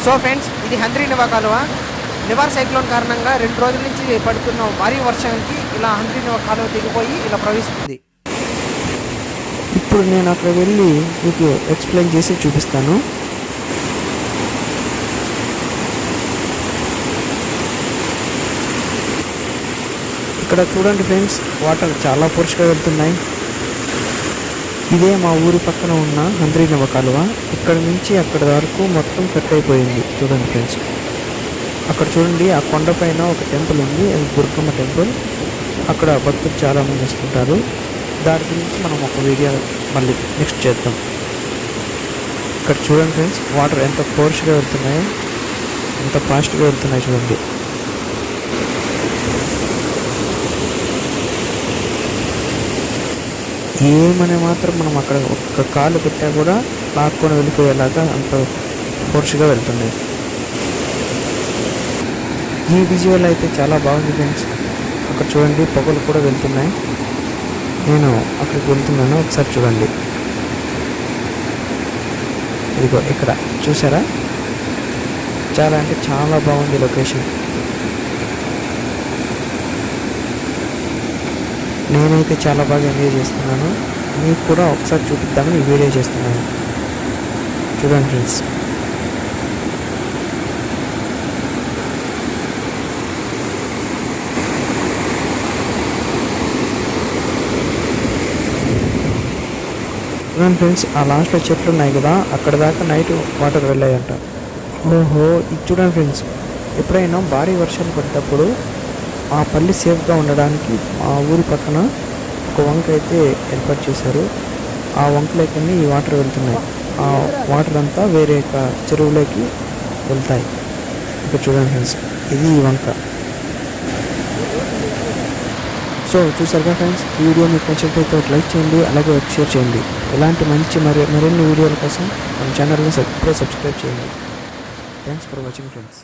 So friends, ఇది హంద్రీనివా కాలువ. Nivar cyclone కారణంగా 2 రోజుల నుంచి పడుతున్న భారీ వర్షానికి ఇలా హంద్రీనివా కాలువ దిగిపోయి ఇలా ప్రవహిస్తుంది. ఇప్పుడు నేను అక్కడ వెళ్ళి మీకు ఎక్స్ప్లెయిన్ చేసి చూపిస్తాను. ఇక్కడ చూడండి ఫ్రెండ్స్, వాటర్ చాలా ఫోర్స్గా వెళ్తున్నాయి. ఇదే మా ఊరి పక్కన ఉన్న హంద్రీనివా కాలువ. ఇక్కడ నుంచి అక్కడి వరకు మొత్తం కట్ అయిపోయింది. చూడండి ఫ్రెండ్స్, అక్కడ చూడండి, ఆ కొండపైన ఒక టెంపుల్ ఉంది, అది దుర్గమ్మ టెంపుల్. అక్కడ భక్తులు చాలామంది వస్తుంటారు. దాని గురించి మనం ఒక వీడియో మళ్ళీ నెక్స్ట్ చేద్దాం. ఇక్కడ చూడండి ఫ్రెండ్స్, వాటర్ ఎంత ఫోర్స్గా వెళ్తున్నాయో, ఎంత ఫాస్ట్గా వెళ్తున్నాయి చూడండి. ఏమనే మాత్రం మనం అక్కడ ఒక్క కాలు పెట్టా కూడా లాక్కొని వెళ్ళిపోయేలాగా అంత ఫోర్స్గా వెళ్తున్నాయి. ఈ విజువల్ అయితే చాలా బాగుంది ఫ్రెండ్స్. అక్కడ చూడండి, పొగలు కూడా వెళ్తున్నాయి. నేను అక్కడికి వెళ్తున్నాను, ఒకసారి చూడండి. ఇదిగో ఇక్కడ చూసారా, చాలా అంటే చాలా బాగుంది లొకేషన్. నేనైతే చాలా బాగా ఎంజాయ్ చేస్తున్నాను. మీకు కూడా ఒకసారి చూపిద్దామని ఈ వీడియో చేస్తున్నాను. చూడండి ఫ్రెండ్స్, చూడండి ఫ్రెండ్స్, ఆ లాస్ట్లో చెట్లు ఉన్నాయి కదా, అక్కడ దాకా నైట్ వాటర్ వెళ్ళాయంట. ఓహో, ఇది చూడండి ఫ్రెండ్స్, ఎప్పుడైనా భారీ వర్షాలు పడ్డప్పుడు ఆ పల్లి సేఫ్గా ఉండడానికి మా ఊరి పక్కన ఒక వంక అయితే ఏర్పాటు చేశారు. ఆ వంకలోకి ఈ వాటర్ వెళ్తున్నాయి. ఆ వాటర్ అంతా వేరే చెరువులోకి వెళ్తాయి. ఇక్కడ చూడండి ఫ్రెండ్స్, ఇది ఈ వంక. సో చూసారుగా ఫ్రెండ్స్, ఈ వీడియో మీకు నచ్చినట్లయితే ఒక లైక్ చేయండి, అలాగే షేర్ చేయండి. ఇలాంటి మంచి మరిన్ని వీడియోల కోసం మన ఛానల్ని ఇప్పుడే సబ్స్క్రైబ్ చేయండి. Thanks for watching friends.